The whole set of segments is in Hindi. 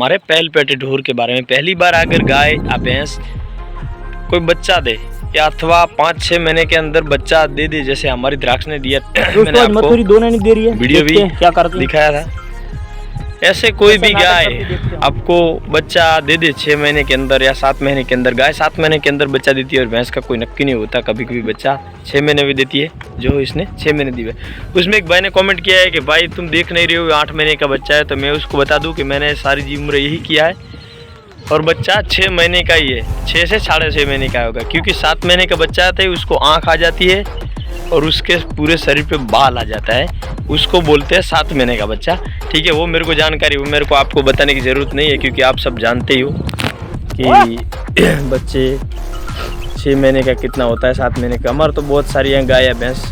हमारे पहल पेटे ढोर के बारे में। पहली बार अगर गाय या भैंस कोई बच्चा दे या अथवा 5-6 महीने के अंदर बच्चा दे दे, जैसे हमारी द्राक्ष ने दिया, मैंने आपको दोनों नहीं दे रही है, वीडियो भी क्या करते दिखाया था। ऐसे कोई भी गाय आपको बच्चा दे दे 6 महीने के अंदर या 7 महीने के अंदर, गाय 7 महीने के अंदर बच्चा देती है और भैंस का कोई नक्की नहीं होता, कभी कभी बच्चा 6 महीने भी देती है, जो इसने 6 महीने दी है। उसमें एक भाई ने कमेंट किया है कि भाई तुम देख नहीं रहे हो 8 महीने का बच्चा है, तो मैं उसको बता दूं कि मैंने सारी उम्र यही किया है और बच्चा 6 महीने का ही है, 6 से 6.5 महीने का होगा, क्योंकि 7 महीने का बच्चा आता है उसको आँख आ जाती है और उसके पूरे शरीर पे बाल आ जाता है, उसको बोलते हैं 7 महीने का बच्चा। ठीक है, वो मेरे को जानकारी, वो मेरे को आपको बताने की ज़रूरत नहीं है, क्योंकि आप सब जानते ही हो कि बच्चे 6 महीने का कितना होता है, 7 महीने का। हमारे तो बहुत सारी हैं गाय या भैंस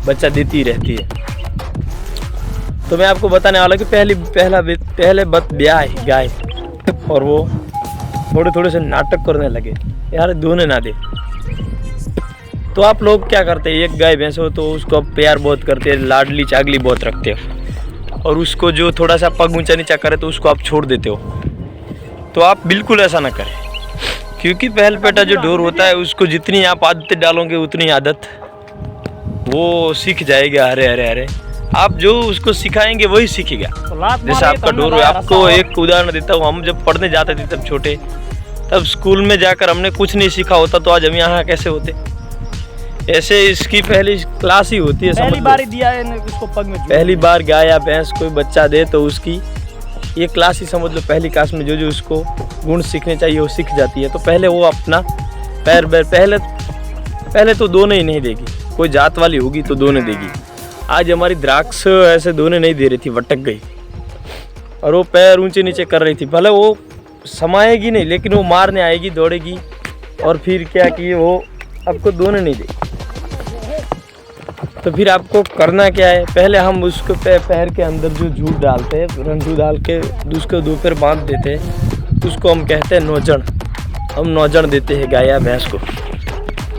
बच्चा देती ही रहती है। तो मैं आपको बताने वाला कि पहले ब्याह है गाय और वो थोड़े से नाटक करने लगे, यार दोने ना दे। तो आप लोग क्या करते हैं, एक गाय भैंस हो तो उसको प्यार बहुत करते हैं, लाडली चागली बहुत रखते हो, और उसको जो थोड़ा सा पग ऊंचा नीचा करे तो उसको आप छोड़ देते हो। तो आप बिल्कुल ऐसा ना करें, क्योंकि पहल पेटा जो ढोर होता है उसको जितनी आप आदतें डालोगे उतनी आदत वो सीख जाएगा। हरे आप जो उसको सिखाएंगे वही सीखेगा। जैसे आपका ढोर, आपको एक उदाहरण देता हूँ, हम जब पढ़ने जाते थे तब छोटे, तब स्कूल में जाकर हमने कुछ नहीं सीखा होता तो आज हम यहाँ कैसे होते। ऐसे इसकी पहली क्लास ही होती है, पहली बार ही दिया है उसको पग में, पहली बार गाय या भैंस कोई बच्चा दे तो उसकी ये क्लास ही समझ लो, पहली क्लास में जो उसको गुण सीखने चाहिए वो सीख जाती है। तो पहले वो अपना पहले तो दोने ही नहीं देगी, कोई जात वाली होगी तो दोने देगी। आज हमारी द्राक्ष ऐसे दोने नहीं दे रही थी, भटक गई और वो पैर ऊंचे नीचे कर रही थी। भले वो समाएगी नहीं, लेकिन वो मारने आएगी, दौड़ेगी, और फिर क्या कि वो आपको दोने नहीं देगी। तो फिर आपको करना क्या है, पहले हम उसको पैर के अंदर जो झूठ डालते हैं, रंजू डाल के उसको 2 पैर बांध देते हैं, उसको हम कहते हैं नौजन। हम नौजन देते हैं गाय या भैंस को,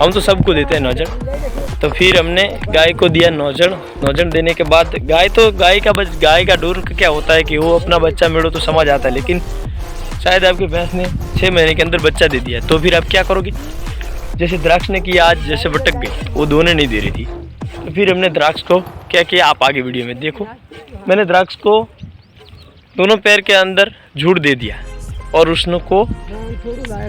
हम तो सबको देते हैं नौजन। तो फिर हमने गाय को दिया नौजन देने के बाद गाय का ढोर क्या होता है कि वो अपना बच्चा मेड़ो तो समझ आता है, लेकिन शायद आपकी भैंस ने 6 महीने के अंदर बच्चा दे दिया। तो फिर आप क्या करोगे, जैसे द्राक्ष ने किया, आज जैसे भटक गई, वो दोने नहीं दे रही थी, तो फिर हमने द्राक्ष को क्या किया, आप आगे वीडियो में देखो। मैंने द्राक्ष को दोनों पैर के अंदर झूठ दे दिया और उसने को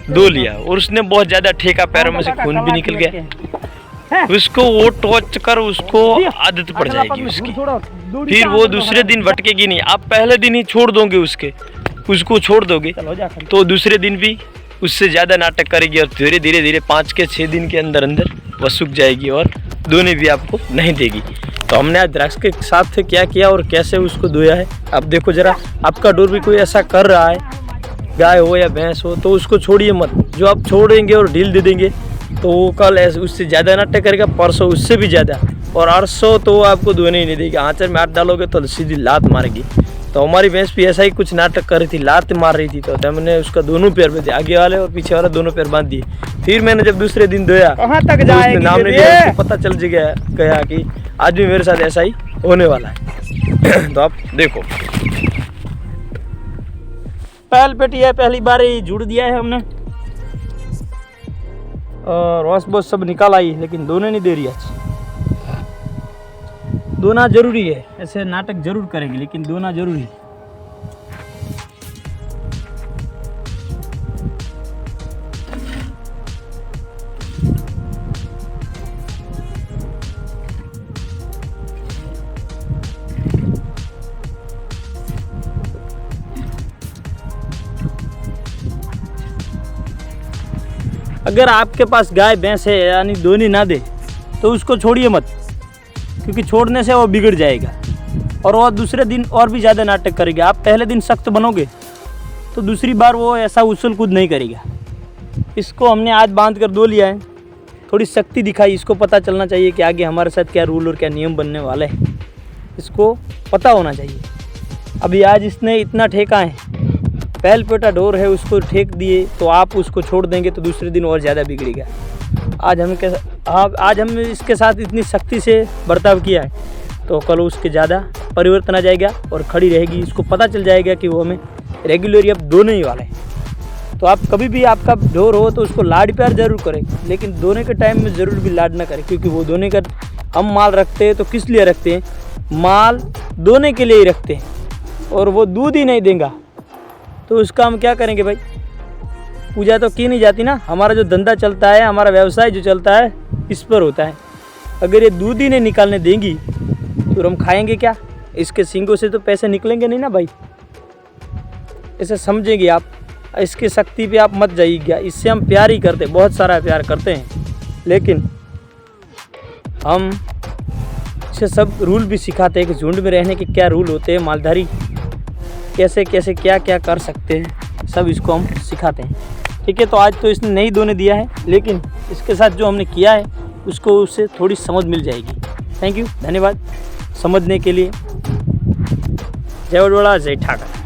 दो लिया, और उसने बहुत ज़्यादा ठेका, पैरों में से खून भी निकल गया। उसको वो टॉर्च कर उसको आदत पड़ जाएगी उसकी, फिर वो दूसरे दिन भटकेगी नहीं। आप पहले दिन ही छोड़ दोगे उसको छोड़ दोगे तो दूसरे दिन भी उससे ज़्यादा नाटक करेगी और धीरे 5 के 6 दिन के अंदर वह सूख जाएगी और दोने भी आपको नहीं देगी। तो हमने आज द्राक्ष के साथ क्या किया और कैसे उसको धोया है, आप देखो जरा। आपका ढोर भी कोई ऐसा कर रहा है, गाय हो या भैंस हो, तो उसको छोड़िए मत। जो आप छोड़ेंगे और ढील दे देंगे तो वो कल ऐसे उससे ज़्यादा नाटक करेगा, परसों उससे भी ज़्यादा, और 800 तो वो आपको धोने ही नहीं देगी। आँचर में हाथ डालोगे तो सीधी लात मारेगी। तो हमारी भैंस भी ऐसा ही कुछ नाटक कर रही थी, लात मार रही थी, तो हमने उसका दोनों पैर में दिया, आगे वाले और पीछे वाला दोनों पैर बांध दिए। फिर मैंने जब दूसरे दिन धोया, कहाँ तक जाएगी, नाम ने दिया, पता चल गया कि आज भी मेरे साथ ऐसा ही होने वाला है। तो आप देखो, पहल पेटी है, पहली बार ही जुड़ दिया है हमने, और रस बोस सब निकाल आई, लेकिन दोने नहीं दे रही आज। दोना जरूरी है, ऐसे नाटक जरूर करेगी, लेकिन दोना जरूरी है। अगर आपके पास गाय भैंस है यानी दोनी ना दे तो उसको छोड़िए मत, क्योंकि छोड़ने से वो बिगड़ जाएगा और वो दूसरे दिन और भी ज़्यादा नाटक करेगा। आप पहले दिन सख्त बनोगे तो दूसरी बार वो ऐसा उछल कूद नहीं करेगा। इसको हमने आज बांध कर धो लिया है, थोड़ी शक्ति दिखाई। इसको पता चलना चाहिए कि आगे हमारे साथ क्या रूल और क्या नियम बनने वाले हैं, इसको पता होना चाहिए। अभी आज इसने इतना ठेका है, पहल पेटा ढोर है, उसको ठेक दिए तो आप उसको छोड़ देंगे तो दूसरे दिन और ज़्यादा बिगड़ेगा। आज हम इसके साथ इतनी सख्ती से बर्ताव किया है तो कल उसके ज़्यादा परिवर्तन आ जाएगा और खड़ी रहेगी। इसको पता चल जाएगा कि वो हमें रेगुलरली अब दोने ही वाले हैं। तो आप कभी भी आपका ढोर हो तो उसको लाड प्यार जरूर करें, लेकिन दोने के टाइम में ज़रूर भी लाड ना करें, क्योंकि वो दोने का हम माल रखते हैं तो किस लिए रखते हैं, माल दोने के लिए ही रखते हैं, और वो दूध ही नहीं देगा तो उसका हम क्या करेंगे भाई। पूजा तो की नहीं जाती ना, हमारा जो धंधा चलता है, हमारा व्यवसाय जो चलता है इस पर होता है। अगर ये दूध ही नहीं निकालने देंगी तो हम खाएंगे क्या, इसके सींगों से तो पैसे निकलेंगे नहीं ना भाई। इसे समझेंगे आप, इसकी शक्ति पे आप मत जाइएगा। इससे हम प्यार ही करते, बहुत सारा प्यार करते हैं, लेकिन हम इसे सब रूल भी सिखाते हैं कि झुंड में रहने के क्या रूल होते हैं, मालधारी कैसे कैसे क्या क्या कर सकते हैं, सब इसको हम सिखाते हैं। ठीक है, तो आज तो इसने नहीं दोने दिया है, लेकिन इसके साथ जो हमने किया है उसको उससे थोड़ी समझ मिल जाएगी। थैंक यू, धन्यवाद समझने के लिए। जय वडवाड़ा, जय ठाकर।